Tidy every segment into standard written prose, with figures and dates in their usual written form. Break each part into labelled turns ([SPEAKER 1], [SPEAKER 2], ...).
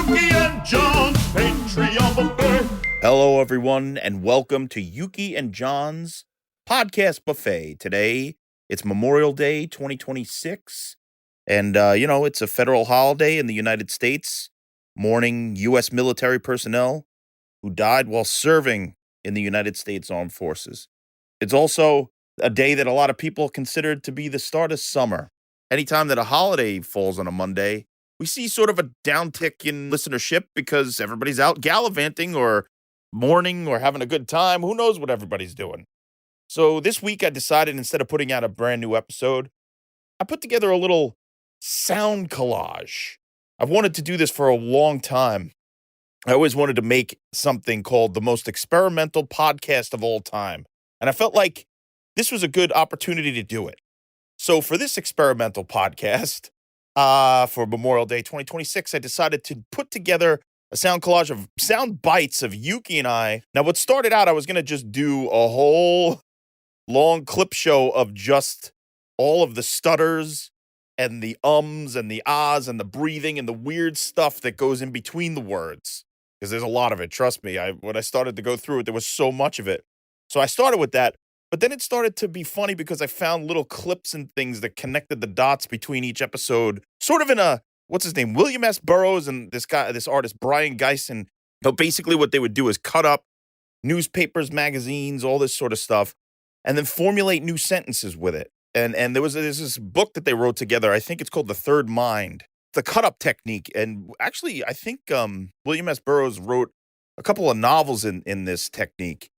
[SPEAKER 1] Yuki and John's Patreon Buffet.
[SPEAKER 2] Hello, everyone, and welcome to Yuki and John's Podcast Buffet. Today, it's Memorial Day 2026, and, it's a federal holiday in the United States, mourning U.S. military personnel who died while serving in the United States Armed Forces. It's also a day that a lot of people consider to be the start of summer. Anytime that a holiday falls on a Monday, we see sort of a downtick in listenership because everybody's out gallivanting or mourning or having a good time. Who knows what everybody's doing? So this week I decided, instead of putting out a brand new episode, I put together a little sound collage. I've wanted to do this for a long time. I always wanted to make something called the most experimental podcast of all time. And I felt like this was a good opportunity to do it. So for this experimental podcast, for Memorial Day 2026, I decided to put together a sound collage of sound bites of Yuki and I. Now, what started out, I was going to just do a whole long clip show of just all of the stutters and the ums and the ahs and the breathing and the weird stuff that goes in between the words. Because there's a lot of it, trust me. When I started to go through it, there was so much of it. So I started with that. But then it started to be funny because I found little clips and things that connected the dots between each episode, sort of in a, what's his name, William S. Burroughs and this artist, Brian Geisen. But basically what they would do is cut up newspapers, magazines, all this sort of stuff, and then formulate new sentences with it. And there's this book that they wrote together. I think it's called The Third Mind, the cut-up technique. And actually, I think William S. Burroughs wrote a couple of novels in this technique.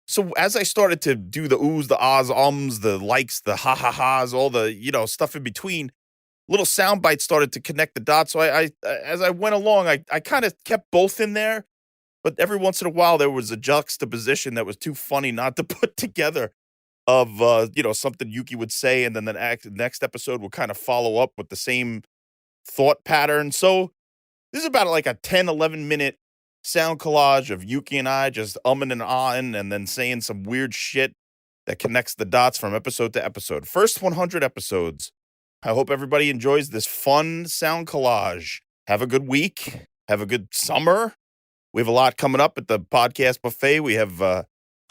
[SPEAKER 2] So as I started to do the oohs, the ahs, ums, the likes, the ha-ha-has, all the, stuff in between, little sound bites started to connect the dots. So I as I went along, I kind of kept both in there. But every once in a while, there was a juxtaposition that was too funny not to put together of, something Yuki would say. And then the next episode would kind of follow up with the same thought pattern. So this is about like a 10, 11-minute sound collage of Yuki and I just umming and ahhing and then saying some weird shit that connects the dots from episode to episode. First 100 episodes. I hope everybody enjoys this fun sound collage. Have a good week. Have a good summer. We have a lot coming up at the podcast buffet. We have a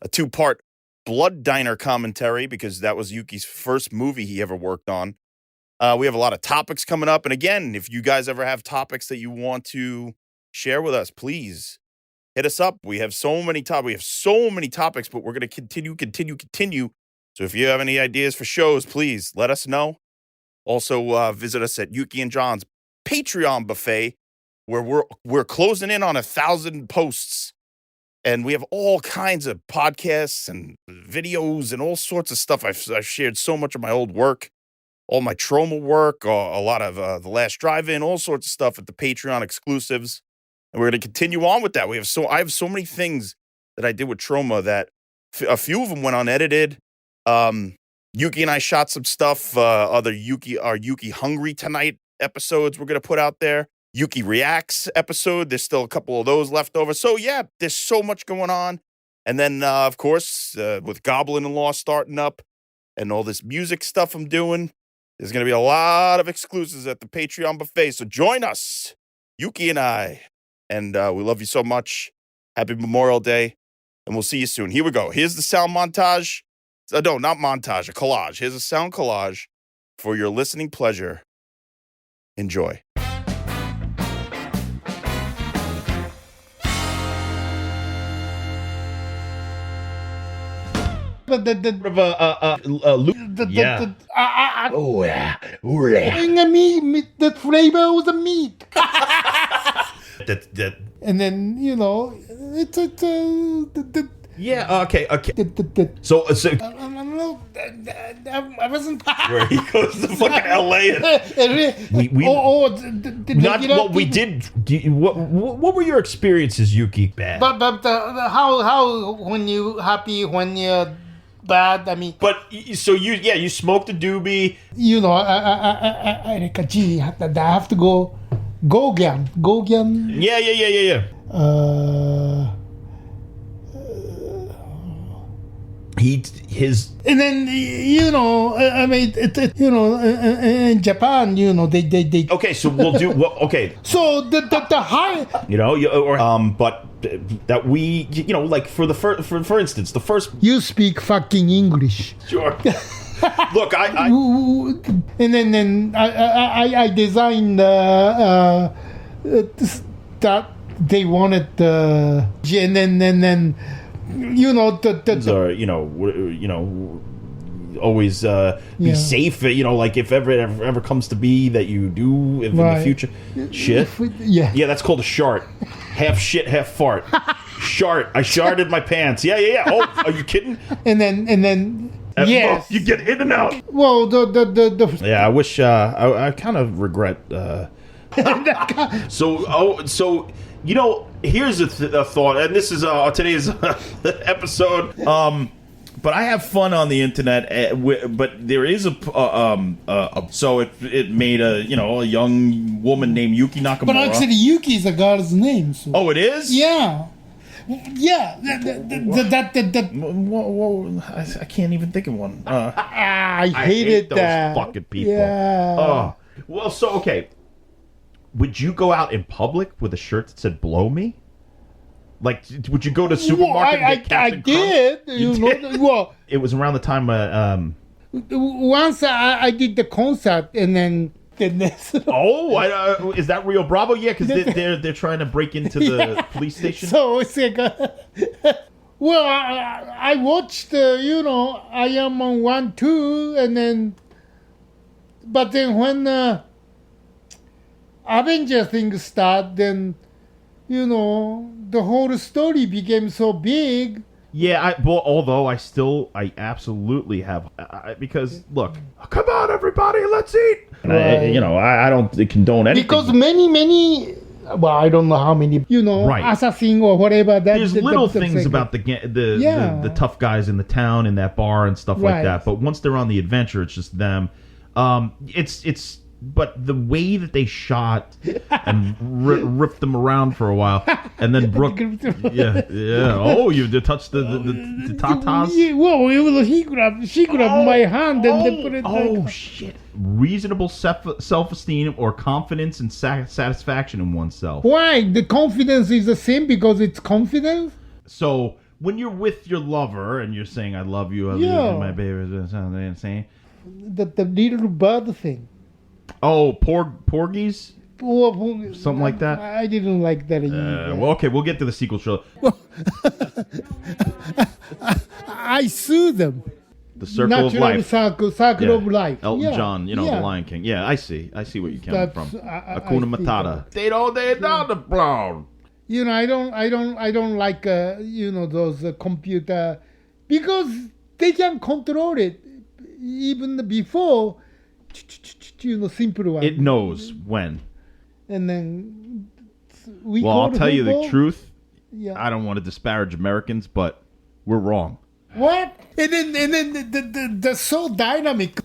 [SPEAKER 2] 2-part Blood Diner commentary because that was Yuki's first movie he ever worked on. We have a lot of topics coming up. And again, if you guys ever have topics that you want to share with us, please hit us up. We have so many topics, but we're going to continue. So if you have any ideas for shows, please let us know. Also, visit us at Yuki and John's Patreon buffet, where we're closing in on 1,000 posts, and we have all kinds of podcasts and videos and all sorts of stuff. I've shared so much of my old work, all my trauma work, a lot of the Last Drive-In, all sorts of stuff at the Patreon exclusives. And we're going to continue on with that. I have so many things that I did with trauma that a few of them went unedited. Yuki and I shot some stuff. Our Yuki Hungry Tonight episodes we're going to put out there. Yuki Reacts episode. There's still a couple of those left over. So yeah, there's so much going on. And then, of course, with Goblin-in-Law starting up and all this music stuff I'm doing, there's going to be a lot of exclusives at the Patreon buffet. So join us, Yuki and I. And we love you so much. Happy Memorial Day. And we'll see you soon. Here we go. Here's the sound montage. No, not montage, a collage. Here's a sound collage for your listening pleasure. Enjoy.
[SPEAKER 3] The flavor of the meat. And then, it's
[SPEAKER 4] Yeah, okay. So
[SPEAKER 3] I wasn't.
[SPEAKER 4] where he goes to fucking LA what were your experiences, Yuki? Bad.
[SPEAKER 3] But how when you happy, when you're bad, I mean.
[SPEAKER 4] But so you smoked a doobie.
[SPEAKER 3] I like, gee, I have to go again.
[SPEAKER 4] Yeah.
[SPEAKER 3] And then I mean, in Japan, they.
[SPEAKER 4] Okay, so we'll do. Well, okay.
[SPEAKER 3] So the high.
[SPEAKER 4] But that we, like for instance, the first.
[SPEAKER 3] You speak fucking English.
[SPEAKER 4] Sure. Look, I
[SPEAKER 3] and then I designed that they wanted and then
[SPEAKER 4] always be safe. Like if ever comes to be that you do in the future, shit. Yeah, that's called a shart. Half shit, half fart. Shart. I sharted my pants. Yeah. Oh, are you kidding?
[SPEAKER 3] And then. Yes,
[SPEAKER 4] you get in and out.
[SPEAKER 3] Well, the
[SPEAKER 4] yeah. I wish. I kind of regret. So here's a thought, and this is today's episode. But I have fun on the internet. But there is so it made a young woman named Yuki Nakamura.
[SPEAKER 3] But actually, Yuki is a girl's name. So.
[SPEAKER 4] Oh, it is.
[SPEAKER 3] Yeah. Yeah,
[SPEAKER 4] I can't even think of one.
[SPEAKER 3] I hated
[SPEAKER 4] those
[SPEAKER 3] that.
[SPEAKER 4] fucking people.
[SPEAKER 3] Yeah.
[SPEAKER 4] Oh, well, so okay. Would you go out in public with a shirt that said "Blow me"? Like, would you go to the supermarket?
[SPEAKER 3] I did. Well,
[SPEAKER 4] it was around the time.
[SPEAKER 3] Once I did the concert, and then.
[SPEAKER 4] Oh, is that Rio Bravo? Yeah, because they're trying to break into the police station.
[SPEAKER 3] So it's like, well, I watched, I Am on 1, 2, and then, but then when Avenger thing started, then, the whole story became so big.
[SPEAKER 4] Yeah, although I absolutely have, because look, come on, everybody, let's eat.
[SPEAKER 3] Right.
[SPEAKER 4] I don't condone anything.
[SPEAKER 3] Because many, well, I don't know how many,
[SPEAKER 4] right.
[SPEAKER 3] assassin or whatever.
[SPEAKER 4] There's little things about the tough guys in the town in that bar and stuff like that. But once they're on the adventure, it's just them. But the way that they shot and ripped them around for a while, and then Brooke, oh, you touched the tatas?
[SPEAKER 3] Yeah, well, she grabbed my hand and then put it.
[SPEAKER 4] Oh shit! Reasonable self-esteem or confidence and satisfaction in oneself.
[SPEAKER 3] Why? The confidence is the same because it's confidence.
[SPEAKER 4] So when you're with your lover and you're saying "I love you," my baby, something insane.
[SPEAKER 3] The little bird thing.
[SPEAKER 4] Oh, porgies? Something like that?
[SPEAKER 3] I didn't like that either.
[SPEAKER 4] Well, okay, we'll get to the sequel trailer.
[SPEAKER 3] I sue them.
[SPEAKER 4] The Circle of Life.
[SPEAKER 3] Circle of Life.
[SPEAKER 4] Elton John, the Lion King. Yeah, I see where you're coming from. Hakuna Matata. They don't the brown.
[SPEAKER 3] I don't like those computer because they can control it even before. Simple one.
[SPEAKER 4] It knows when.
[SPEAKER 3] And then
[SPEAKER 4] I'll tell you the truth.
[SPEAKER 3] Yeah.
[SPEAKER 4] I don't want to disparage Americans, but we're wrong.
[SPEAKER 3] What? And then the so dynamic.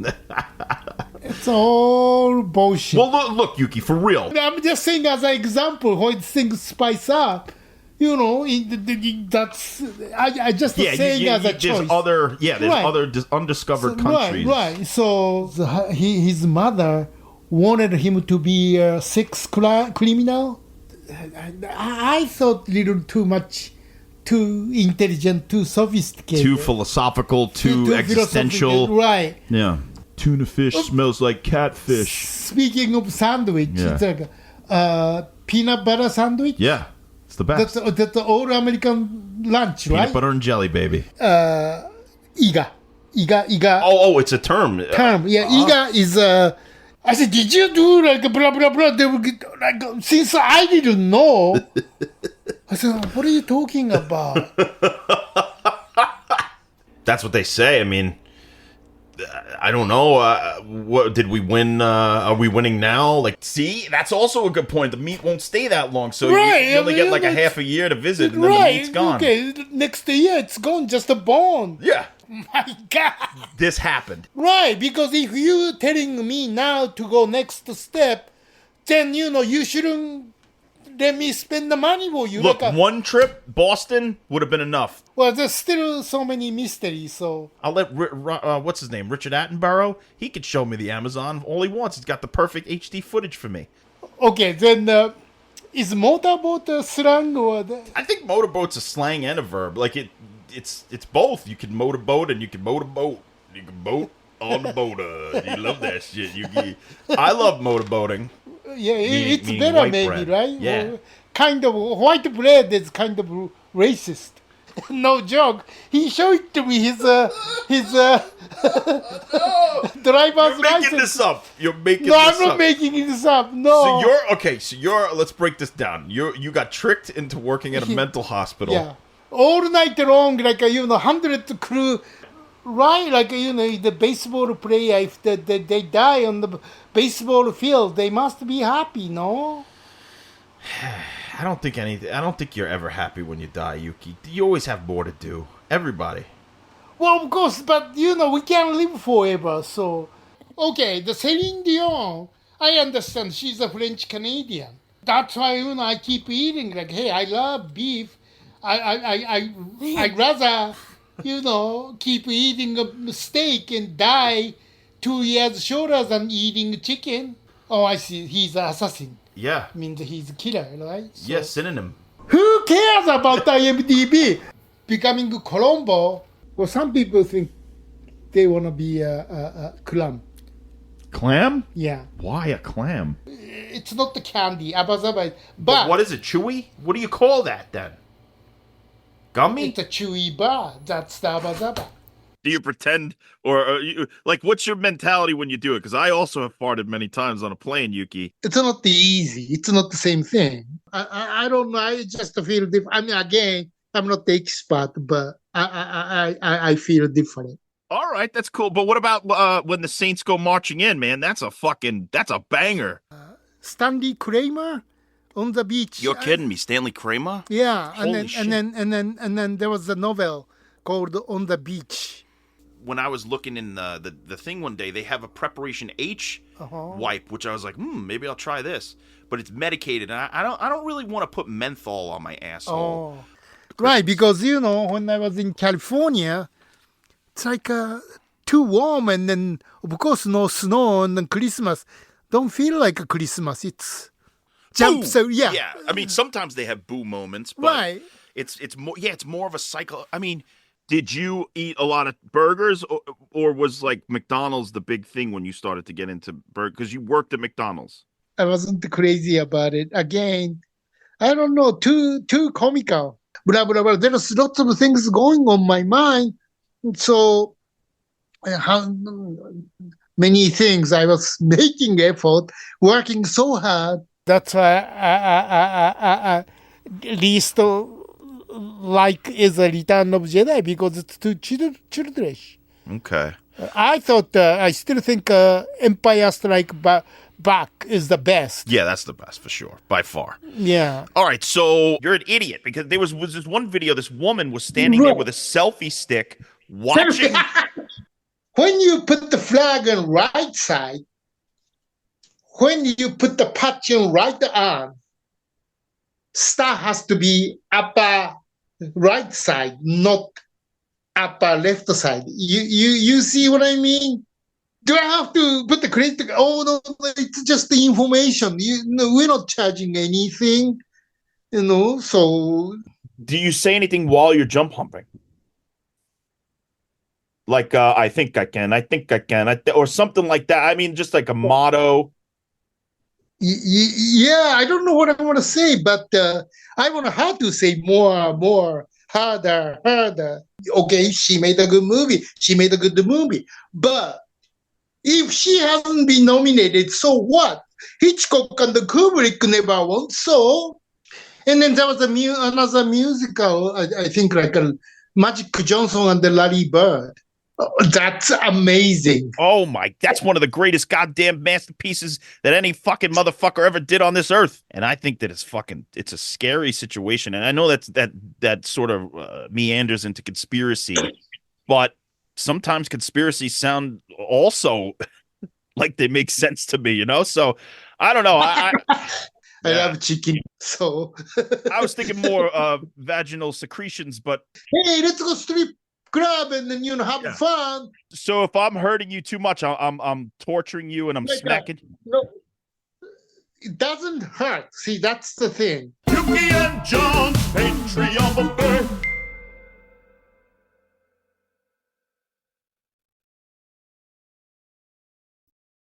[SPEAKER 3] It's all bullshit.
[SPEAKER 4] Well, look, Yuki, for real.
[SPEAKER 3] I'm just saying as an example when things spice up. That's I just saying as a choice.
[SPEAKER 4] There's other undiscovered countries.
[SPEAKER 3] Right. So his mother wanted him to be a sex criminal. I thought a little too much, too intelligent, too sophisticated,
[SPEAKER 4] too philosophical, too existential.
[SPEAKER 3] Right.
[SPEAKER 4] Yeah. Tuna fish smells like catfish.
[SPEAKER 3] Speaking of sandwich, it's like peanut butter sandwich.
[SPEAKER 4] Yeah. It's the best.
[SPEAKER 3] That's the old American lunch,
[SPEAKER 4] Peanut
[SPEAKER 3] right?
[SPEAKER 4] butter and jelly, baby.
[SPEAKER 3] Iga.
[SPEAKER 4] Oh, it's a term.
[SPEAKER 3] Yeah, Iga is I said, did you do like blah blah blah? They were like, since I didn't know, I said, what are you talking about?
[SPEAKER 4] That's what they say. I mean, I don't know. What did we win? Are we winning now? Like, see, that's also a good point. The meat won't stay that long, so you only get like a half a year to visit, and then the meat's gone.
[SPEAKER 3] Okay, next year it's gone, just a bone.
[SPEAKER 4] Yeah.
[SPEAKER 3] My God.
[SPEAKER 4] This happened.
[SPEAKER 3] Right, because if you're telling me now to go next step, then you shouldn't let me spend the money for you.
[SPEAKER 4] Look,
[SPEAKER 3] Like
[SPEAKER 4] one trip, Boston, would have been enough.
[SPEAKER 3] well, there's still so many mysteries, so.
[SPEAKER 4] I'll let, what's his name, Richard Attenborough? He could show me the Amazon all he wants. He's got the perfect HD footage for me.
[SPEAKER 3] Okay, then is motorboat a slang or
[SPEAKER 4] I think motorboat's a slang and a verb. Like, it's both. You can motorboat and you can motorboat. You can boat on the boater. You love that shit, Yuki. I love motorboating.
[SPEAKER 3] yeah, it's
[SPEAKER 4] meaning
[SPEAKER 3] better
[SPEAKER 4] white
[SPEAKER 3] maybe,
[SPEAKER 4] bread.
[SPEAKER 3] right?
[SPEAKER 4] Yeah.
[SPEAKER 3] Or kind of white bread is kind of racist. No joke. He showed to me his driver's
[SPEAKER 4] You're making
[SPEAKER 3] license.
[SPEAKER 4] this up. You're making
[SPEAKER 3] No,
[SPEAKER 4] this
[SPEAKER 3] I'm not
[SPEAKER 4] up.
[SPEAKER 3] making this up. No.
[SPEAKER 4] So you're let's break this down. You got tricked into working at a mental hospital.
[SPEAKER 3] Yeah. All night long, like, 100 crew, right? Like, the baseball player, if they die on the baseball field, they must be happy, no?
[SPEAKER 4] I don't think you're ever happy when you die, Yuki. You always have more to do. Everybody.
[SPEAKER 3] Well, of course, but, we can't live forever, so. Okay, the Celine Dion, I understand she's a French Canadian. That's why, I keep eating, like, hey, I love beef. I'd rather, keep eating a steak and die 2 years shorter than eating chicken. Oh, I see. He's an assassin.
[SPEAKER 4] Yeah.
[SPEAKER 3] Means he's a killer, right? So,
[SPEAKER 4] Yeah, synonym.
[SPEAKER 3] who cares about IMDb? Becoming Colombo. Well, some people think they want to be a clam.
[SPEAKER 4] Clam?
[SPEAKER 3] Yeah.
[SPEAKER 4] Why a clam?
[SPEAKER 3] It's not the candy, abazaba.
[SPEAKER 4] But
[SPEAKER 3] But
[SPEAKER 4] what is it, chewy? What do you call that then? Gummy?
[SPEAKER 3] it's a chewy bar. That's the abazaba.
[SPEAKER 2] Do you pretend, or what's your mentality when you do it? Because I also have farted many times on a plane, Yuki.
[SPEAKER 3] It's not easy. It's not the same thing. I don't know. I just feel different. I mean, again, I'm not the expert, but I feel different.
[SPEAKER 2] All right, that's cool. But what about when the Saints go marching in, man? That's a banger.
[SPEAKER 3] Stanley Kramer on the beach.
[SPEAKER 2] You're kidding me, Stanley Kramer?
[SPEAKER 3] Yeah,
[SPEAKER 2] Holy shit.
[SPEAKER 3] and then there was a novel called On the Beach.
[SPEAKER 2] When I was looking in the thing one day, they have a Preparation H wipe, which I was like, maybe I'll try this. But it's medicated, and I don't really want to put menthol on my asshole.
[SPEAKER 3] Oh, right, because when I was in California, it's like too warm, and then of course no snow, and then Christmas don't feel like a Christmas. It's jump.
[SPEAKER 2] Boo!
[SPEAKER 3] So yeah,
[SPEAKER 2] Yeah. I mean, sometimes they have boo moments, but
[SPEAKER 3] right.
[SPEAKER 2] it's more. Yeah, it's more of a cycle. I mean, did you eat a lot of burgers, or was like McDonald's the big thing when you started to get into burgers? Because you worked at McDonald's.
[SPEAKER 3] I wasn't crazy about it. Again, I don't know, too comical. Blah blah blah. There's lots of things going on my mind. So, how many things I was making effort, working so hard. That's why I least like is a Return of Jedi, because it's too childish.
[SPEAKER 2] Okay.
[SPEAKER 3] I thought, I still think Empire Strike Back is the best.
[SPEAKER 2] Yeah, that's the best for sure, by far.
[SPEAKER 3] Yeah.
[SPEAKER 2] All right, so you're an idiot because there was this one video. This woman was standing there with a selfie stick watching.
[SPEAKER 3] When you put the flag on right side, when you put the patch on right arm, star has to be upper right side, not upper left side. You see what I mean? Do I have to put the credit? Oh no, it's just the information. We're not charging anything, So
[SPEAKER 2] Do you say anything while you're jump humping? Like, I think I can, or something like that. I mean, just like a motto.
[SPEAKER 3] Yeah, I don't know what I want to say, but I want her to say more, harder. Okay, she made a good movie. But if she hasn't been nominated, so what? Hitchcock and the Kubrick never won, so. And then there was another musical, I think, like a Magic Johnson and the Larry Bird. Oh, that's amazing.
[SPEAKER 2] Oh my, that's one of the greatest goddamn masterpieces that any fucking motherfucker ever did on this earth. And I think that it's a scary situation. And I know that sort of meanders into conspiracy, but sometimes conspiracies sound also like they make sense to me, So I don't know.
[SPEAKER 3] I
[SPEAKER 4] Yeah.
[SPEAKER 3] love chicken. So,
[SPEAKER 2] I was thinking more vaginal secretions, but
[SPEAKER 3] hey, let's go strip club and then have
[SPEAKER 4] Yeah.
[SPEAKER 3] fun.
[SPEAKER 2] so if I'm hurting you too much, I'm torturing you and I'm
[SPEAKER 3] Like,
[SPEAKER 2] smacking.
[SPEAKER 3] No, it doesn't hurt. See, that's the thing.
[SPEAKER 1] Yuki and John's Patreon